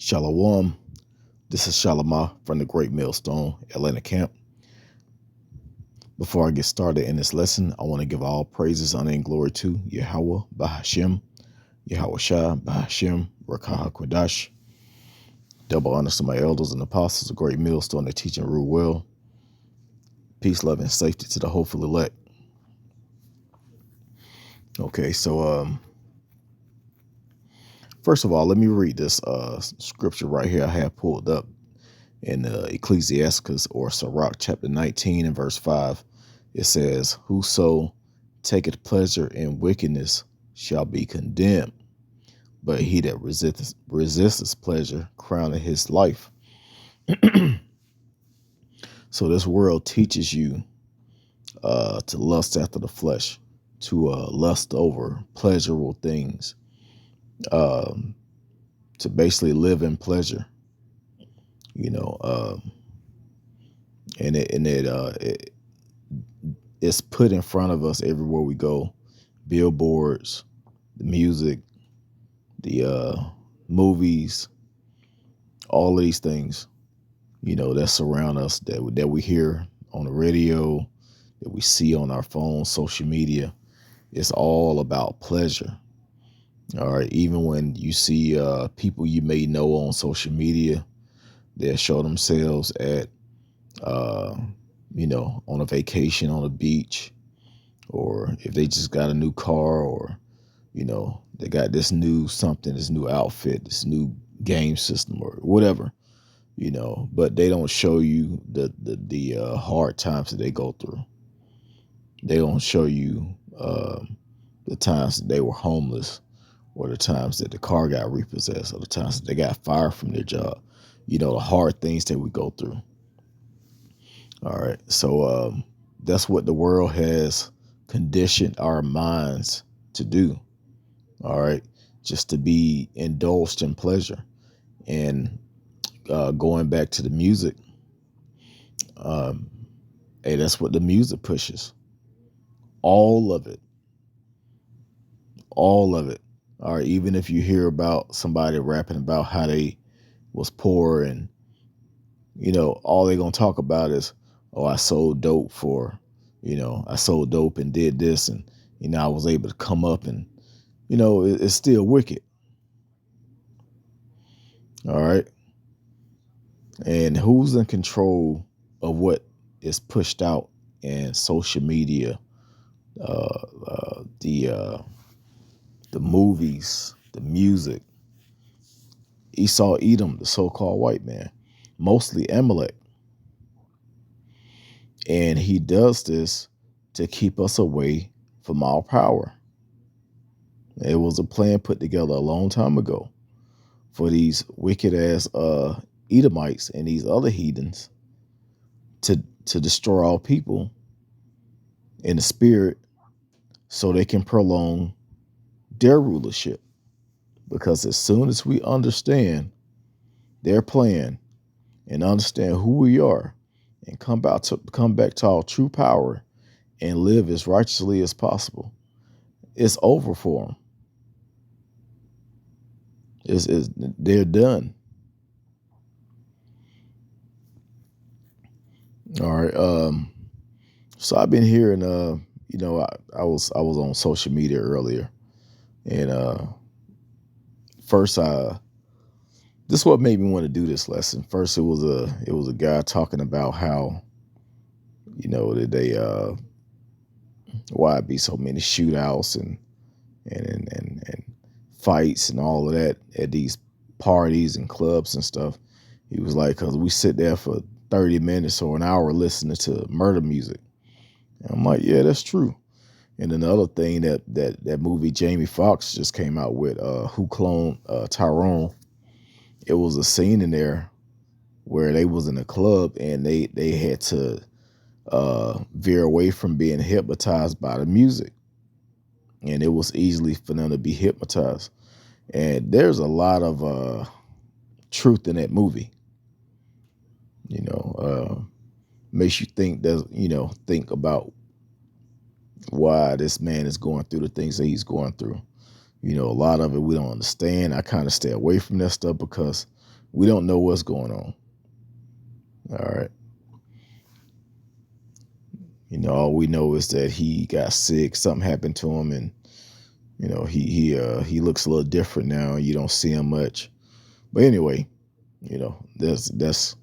Shalom. This is Shalomah from the Great Millstone Atlanta camp. Before I get started in this lesson, I want to give all praises, honor, and glory to Yahweh, Bahashem, Yahweh Shah, Bahashem, Rakah Kwadash. Double honors to my elders and apostles, the Great Millstone, that teach and rule well. Peace, love, and safety to the hopeful elect. Okay, so first of all, let me read this scripture right here I have pulled up in Ecclesiastes or Sirach chapter 19 and verse 5. It says, "Whoso taketh pleasure in wickedness shall be condemned, but he that resisteth pleasure crowneth his life." So this world teaches you to lust after the flesh, to lust over pleasurable things, um, to basically live in pleasure, you know, it's put in front of us everywhere we go. Billboards, the music, the movies, all of these things, that surround us, that we hear on the radio, that we see on our phones, social media. It's all about pleasure. All right. Even when you see people you may know on social media, they'll show themselves at, on a vacation on a beach, or if they just got a new car, or, they got this new something, this new outfit, this new game system or whatever, but they don't show you the hard times that they go through. They don't show you the times that they were homeless, or the times that the car got repossessed, or the times that they got fired from their job, the hard things that we go through. All right. So that's what the world has conditioned our minds to do. All right. Just to be indulged in pleasure. And going back to the music, hey, that's what the music pushes. All of it. All of it. All right. Even if you hear about somebody rapping about how they was poor, and, all they're going to talk about is, oh, I sold dope I sold dope and did this, and, I was able to come up, and, it's still wicked. All right. And who's in control of what is pushed out in social media, the movies, the music? Esau Edom, the so-called white man, mostly Amalek. And he does this to keep us away from our power. It was a plan put together a long time ago for these wicked ass Edomites and these other heathens to destroy all people in the spirit, so they can prolong their rulership. Because as soon as we understand their plan and understand who we are, and come back to our true power and live as righteously as possible, it's over for them. They're done. All right. So I've been hearing, I was on social media earlier, and first this is what made me want to do this lesson. First, it was a guy talking about how, that they why it be so many shootouts and fights and all of that at these parties and clubs and stuff. He was like, because we sit there for 30 minutes or an hour listening to murder music. And I'm like, yeah, that's true. And then the other thing that movie Jamie Foxx just came out with, Who Cloned Tyrone, it was a scene in there where they was in a club and they had to veer away from being hypnotized by the music. And it was easily for them to be hypnotized. And there's a lot of truth in that movie. Makes you think about why this man is going through the things that he's going through. A lot of it we don't understand. I kind of stay away from that stuff because We don't know what's going on. All right. All we know is that he got sick. Something happened to him, and he looks a little different now. You don't see him much. But anyway, that's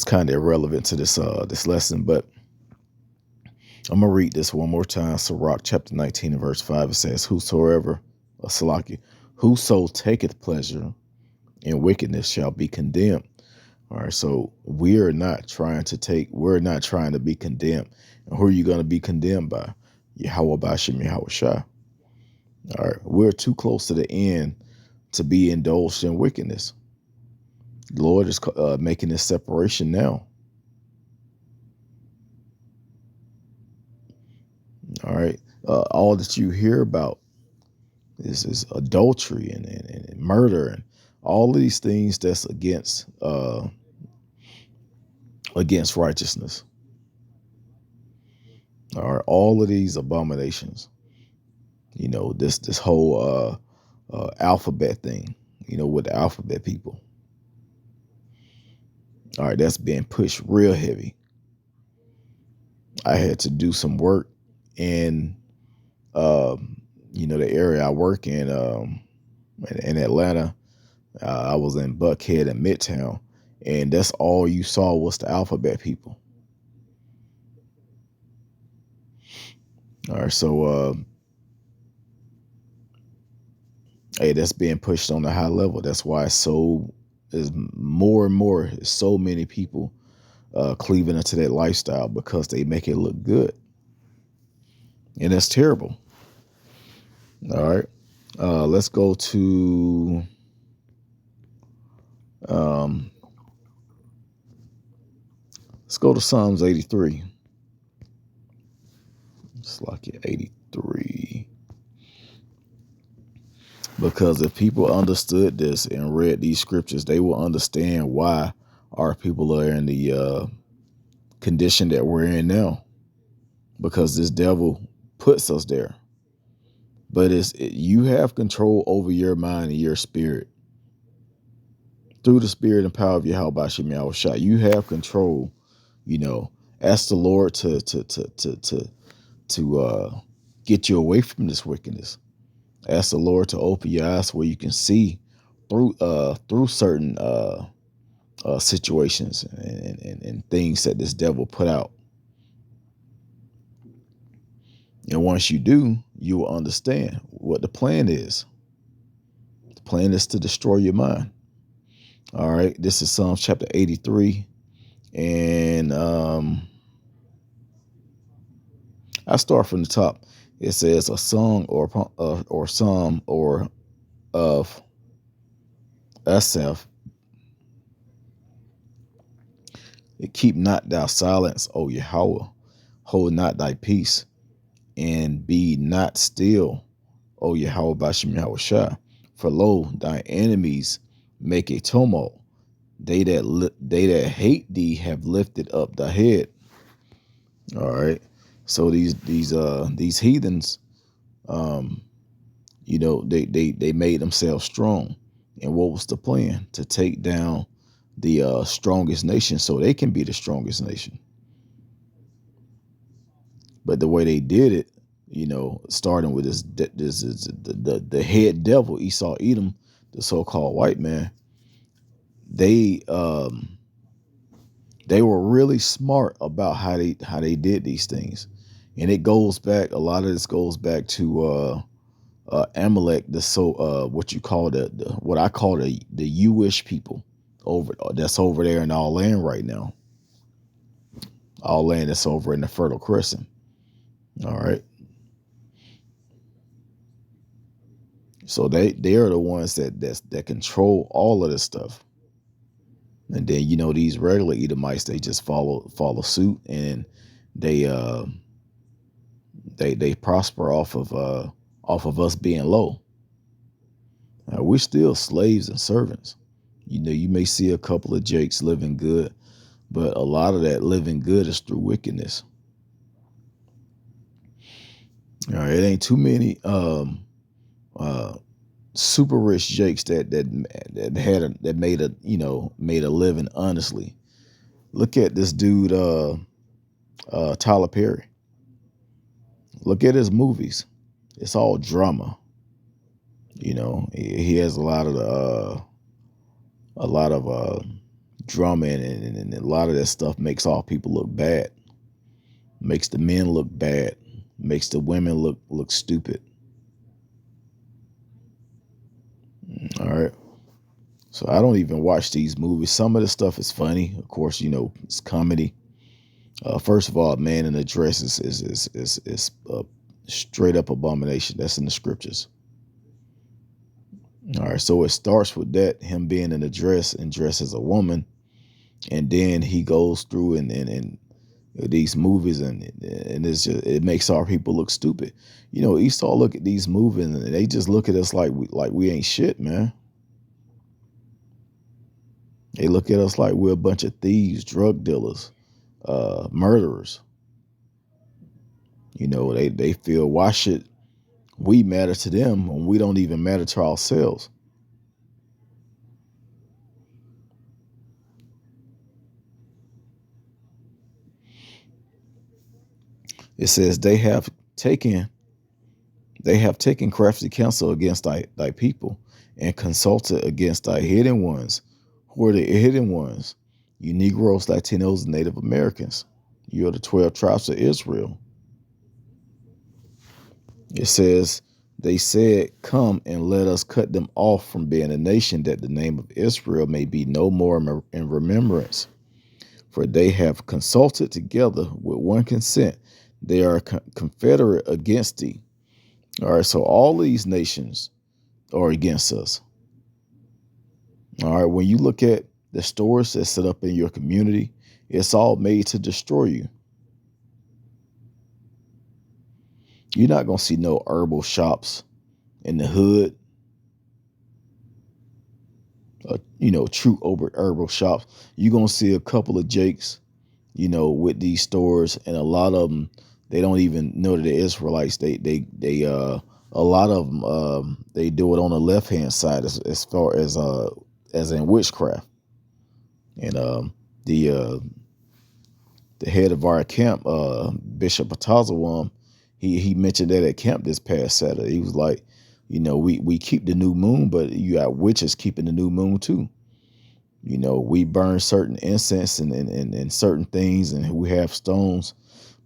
kind of irrelevant to this lesson. But I'm gonna read this one more time. Sirach chapter 19 and verse 5. It says, "Whosoever, Salaki, whoso taketh pleasure in wickedness shall be condemned." All right, so we're not trying to be condemned. And who are you going to be condemned by? Yahweh Bashim Yahweh Shah. All right, we're too close to the end to be indulged in wickedness. The Lord is making this separation now. All right, all that you hear about is adultery and murder and all of these things that's against righteousness. All right, all of these abominations. This whole alphabet thing. With the alphabet people. All right, that's being pushed real heavy. I had to do some work in the area I work in Atlanta. I was in Buckhead and Midtown, and that's all you saw was the alphabet people. All right, so hey, that's being pushed on a high level. That's why is more and more so many people cleaving into that lifestyle because they make it look good, and that's terrible. All right, let's go to um, Psalms 83. It's like 83. Because if people understood this and read these scriptures, they will understand why our people are in the condition that we're in now. Because this devil puts us there. But you have control over your mind and your spirit. Through the spirit and power of Yahweh Bashim Yahweh Shah, you have control. Ask the Lord to get you away from this wickedness. Ask the Lord to open your eyes where you can see through certain situations and things that this devil put out. And once you do, you will understand what the plan is. The plan is to destroy your mind. All right. This is Psalms chapter 83. And I start from the top. It says a song or psalm or of Asaph. Keep not thou silence, O Yahweh. Hold not thy peace, and be not still, O Yahweh Bashim Yahweh Shah. For lo, thy enemies make a tumult. They that hate thee have lifted up thy head. All right. So these heathens, they made themselves strong. And what was the plan? To take down the strongest nation so they can be the strongest nation. But the way they did it, starting with the head devil, Esau Edom, the so-called white man, they were really smart about how they did these things. And a lot of this goes back to Amalek, what you call what I call the Jewish people that's over there in our land right now. Our land that's over in the Fertile Crescent. All right. So they are the ones that control all of this stuff. And then these regular Edomites, they just follow suit, and they they prosper off of us being low. We're still slaves and servants. You may see a couple of jakes living good, but a lot of that living good is through wickedness. All right, it ain't too many super rich jakes that had that made a made a living honestly. Look at this dude, Tyler Perry. Look at his movies. It's all drama. He has a lot of drama in it, and a lot of that stuff makes all people look bad. Makes the men look bad. Makes the women look stupid. All right. So I don't even watch these movies. Some of the stuff is funny, of course. It's comedy. First of all, a man in a dress is a straight up abomination. That's in the scriptures. All right, so it starts with that him being in a dress and dressed as a woman, and then he goes through and these movies and it makes our people look stupid. Esau look at these movies and they just look at us like we ain't shit, man. They look at us like we're a bunch of thieves, drug dealers, murderers. They feel, why should we matter to them when we don't even matter to ourselves? It says taken they have taken crafty counsel against thy people and consulted against thy hidden ones. Who are the hidden ones? You Negroes, Latinos, and Native Americans. You are the 12 tribes of Israel. It says, they said, come and let us cut them off from being a nation, that the name of Israel may be no more in remembrance. For they have consulted together with one consent. They are confederate against thee. All right, so all these nations are against us. All right, when you look at the stores that's set up in your community, it's all made to destroy you. You're not going to see no herbal shops in the hood, true herbal shops. You're going to see a couple of Jakes, with these stores, and a lot of them, they don't even know that they're Israelites. A lot of them, they do it on the left hand side as far as in witchcraft. And the head of our camp, Bishop Atazawam, he mentioned that at camp this past Saturday. He was like, we keep the new moon, but you got witches keeping the new moon too. We burn certain incense and certain things, and we have stones,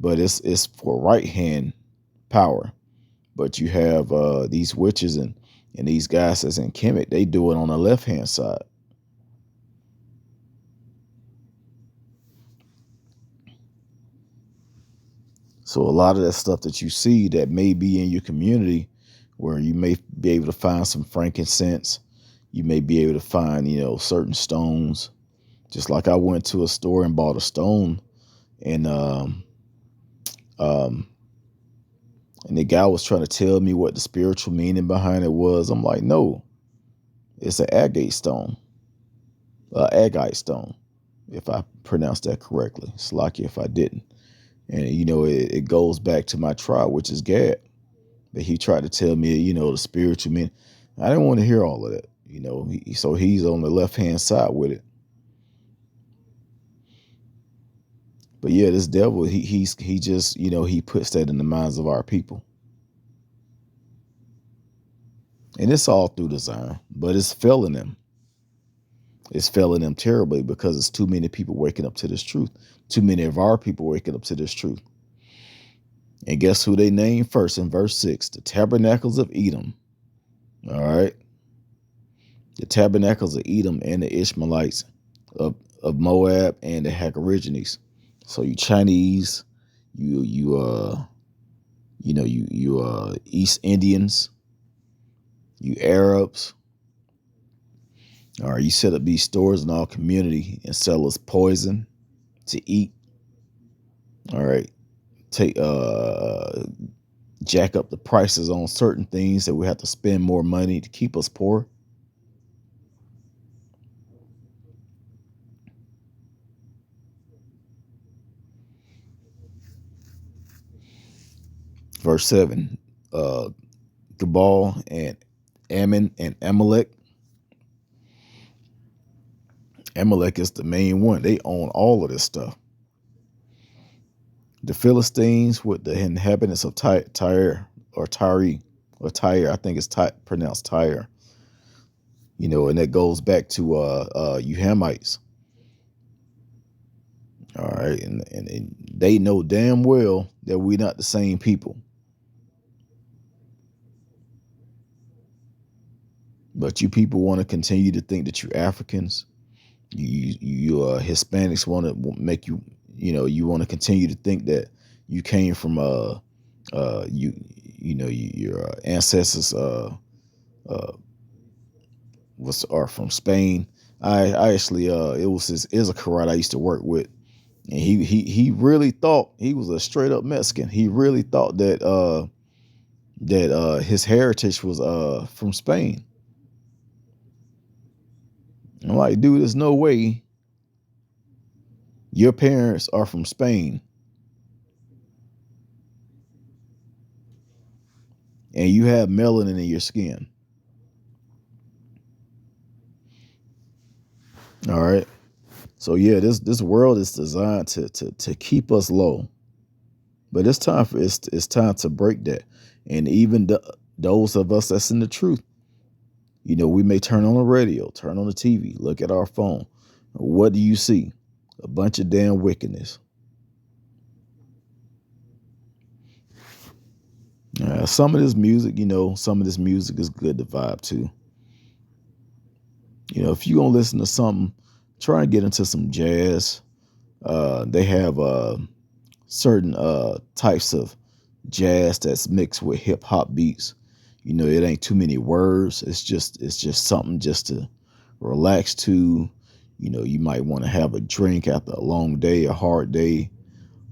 but it's for right hand power. But you have these witches and these guys that's in Kemet, they do it on the left hand side. So a lot of that stuff that you see that may be in your community, where you may be able to find some frankincense, you may be able to find, certain stones. Just like I went to a store and bought a stone, and um, and the guy was trying to tell me what the spiritual meaning behind it was. I'm like, no, it's an agate stone, agate stone, if I pronounced that correctly. It's lucky if I didn't. And it goes back to my tribe, which is Gad. But he tried to tell me, the spiritual meaning. I didn't want to hear all of that, so he's on the left hand side with it. But yeah, this devil, he just, he puts that in the minds of our people. And it's all through design, but it's failing them. It's failing them terribly because it's too many people waking up to this truth. Too many of our people waking up to this truth. And guess who they named first in verse 6? The tabernacles of Edom. All right. The tabernacles of Edom and the Ishmaelites of Moab and the Hagarigines. So you Chinese, you East Indians, you Arabs. All right, you set up these stores in our community and sell us poison to eat. All right, take jack up the prices on certain things that we have to spend more money to keep us poor. Verse 7, uh, Gabal and Ammon and Amalek. Amalek is the main one. They own all of this stuff. The Philistines with the inhabitants of Tyre or Tyre or Tyre, I think it's pronounced Tyre. And that goes back to you Hamites. All right, and they know damn well that we're not the same people. But you people want to continue to think that you're Africans. You Hispanics want to make you want to continue to think that you came from your ancestors uh was are from Spain. I actually it was is a karate I used to work with, and he really thought he was a straight up Mexican. He really thought that his heritage was from Spain. I'm like, dude, there's no way your parents are from Spain and you have melanin in your skin. All right. So yeah, this world is designed to keep us low, but it's time to break that. And even those of us that's in the truth, we may turn on the radio, turn on the TV, look at our phone. What do you see? A bunch of damn wickedness. Some of this music, some of this music is good to vibe to. If you gonna listen to something, try and get into some jazz. They have certain types of jazz that's mixed with hip hop beats. It ain't too many words. It's just something just to relax to. You might want to have a drink after a long day, a hard day.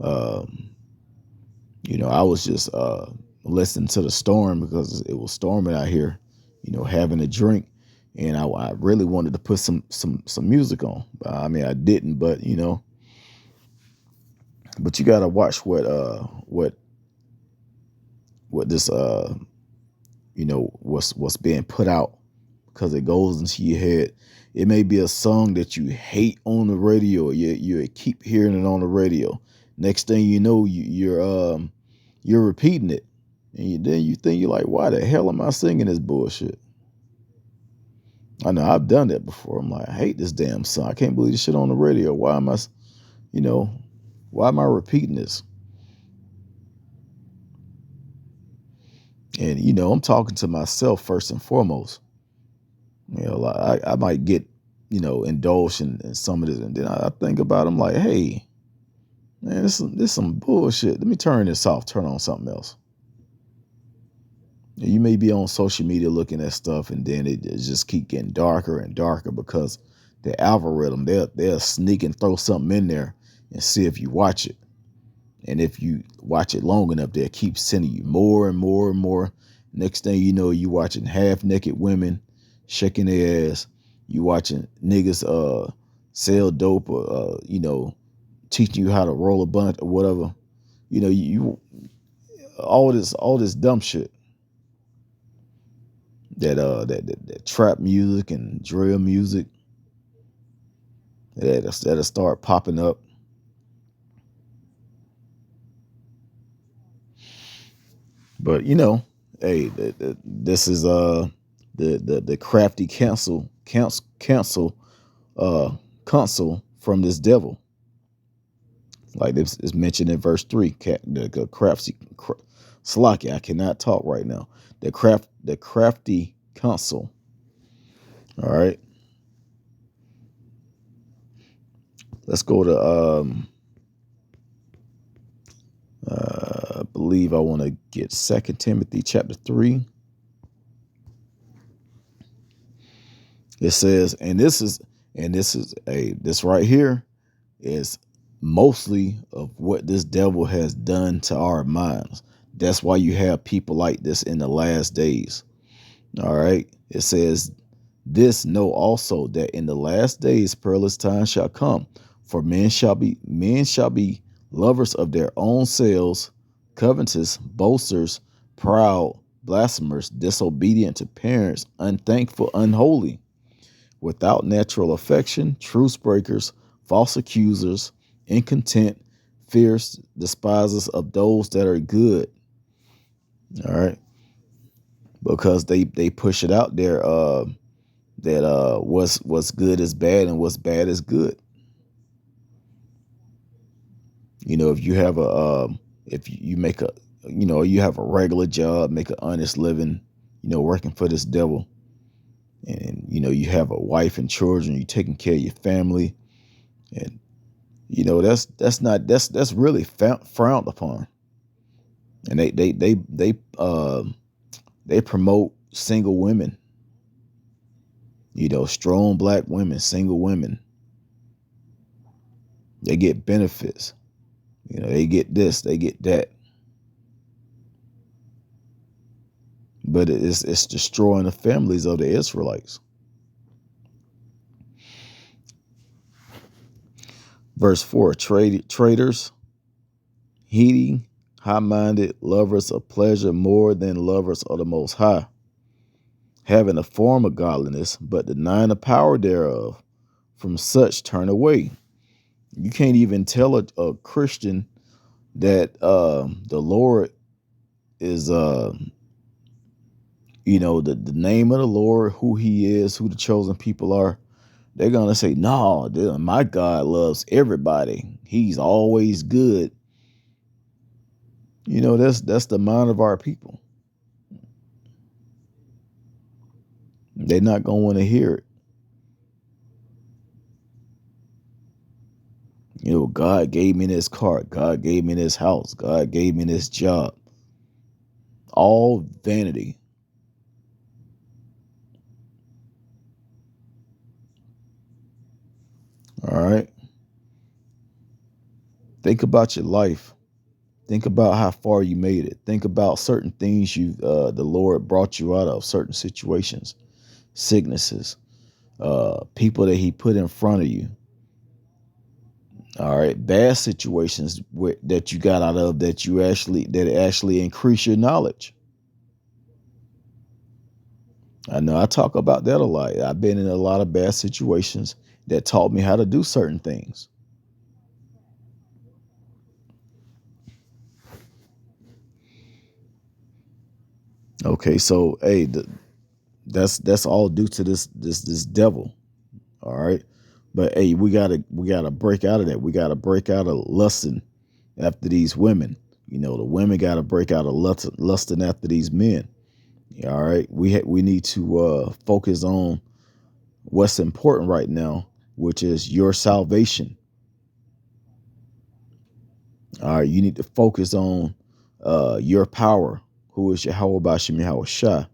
Um, I was just listening to the storm because it was storming out here. Having a drink, and I really wanted to put some music on. I mean, I didn't, but but you gotta watch what this what's being put out, because it goes into your head. It may be a song that you hate on the radio. You keep hearing it on the radio. Next thing you know, you're repeating it, and then you think, you're like, why the hell am I singing this bullshit? I know I've done that before. I'm like, I hate this damn song. I can't believe this shit on the radio. You know, why am I repeating this? And I'm talking to myself first and foremost. Like I might get, indulged in some of this, and then I think about it, I'm like, hey, man, this some bullshit. Let me turn this off, turn on something else. You may be on social media looking at stuff, and then it just keep getting darker and darker because the algorithm, they'll sneak and throw something in there and see if you watch it. And if you watch it long enough, they'll keep sending you more and more and more. Next thing you know, you watching half naked women shaking their ass. You watching niggas sell dope, or teaching you how to roll a blunt or whatever. You all this dumb shit that trap music and drill music that'll start popping up. But hey, this is the crafty cancel uh counsel from this devil. Like this is mentioned in verse 3. The crafty Salaki, I cannot talk right now. The crafty counsel. All right. Let's go to I believe I want to get 2 Timothy chapter 3. It says, and this right here is mostly of what this devil has done to our minds. That's why you have people like this in the last days. All right. It says, this know also that in the last days perilous times shall come, for men shall be lovers of their own selves, covetous, boasters, proud, blasphemers, disobedient to parents, unthankful, unholy, without natural affection, truce breakers, false accusers, incontent, fierce, despisers of those that are good. All right. Because they push it out there that what's good is bad and what's bad is good. You know, if you have if you make a you have a regular job, make an honest living, working for this devil, and you have a wife and children, you taking care of your family, and that's really frowned upon. And they promote single women, strong black women, single women. They get benefits. They get this, they get that. But it's destroying the families of the Israelites. Verse 4, traitors, heeding, high-minded, lovers of pleasure more than lovers of the Most High, having a form of godliness, but denying the power thereof. From such turn away. You can't even tell a Christian that the Lord is, the name of the Lord, who he is, who the chosen people are. They're going to say, no, my God loves everybody. He's always good. That's the mind of our people. They're not going to want to hear it. God gave me this car. God gave me this house. God gave me this job. All vanity. All right. Think about your life. Think about how far you made it. Think about certain things the Lord brought you out of, certain situations, sicknesses, people that he put in front of you. All right. Bad situations that you got out of that actually increase your knowledge. I know I talk about that a lot. I've been in a lot of bad situations that taught me how to do certain things. Okay, so hey, that's all due to this devil. All right, but hey, we gotta break out of that. We gotta break out of lusting after these women. The women gotta break out of lusting after these men. All right, we need to focus on what's important right now, which is your salvation. All right, you need to focus on your power, who is Yahweh Bashim Yahweh Shah,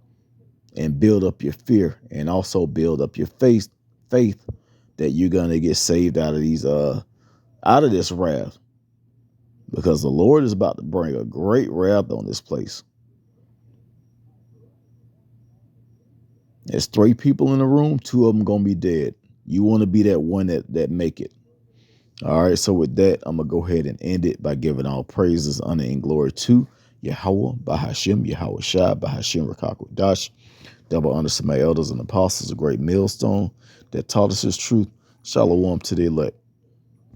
and build up your fear, and also build up your faith that you're gonna get saved out of this wrath, because the Lord is about to bring a great wrath on this place. There's 3 people in the room, 2 of them gonna be dead. You want to be that one that make it. All right, so with that, I'm gonna go ahead and end it by giving all praises, honor, and glory to Yahweh, Bahashim, Yahweh Shai, Bahashim Rakakwadash. Double honor to my elders and apostles, a great millstone that taught us his truth. Shalom to the elect.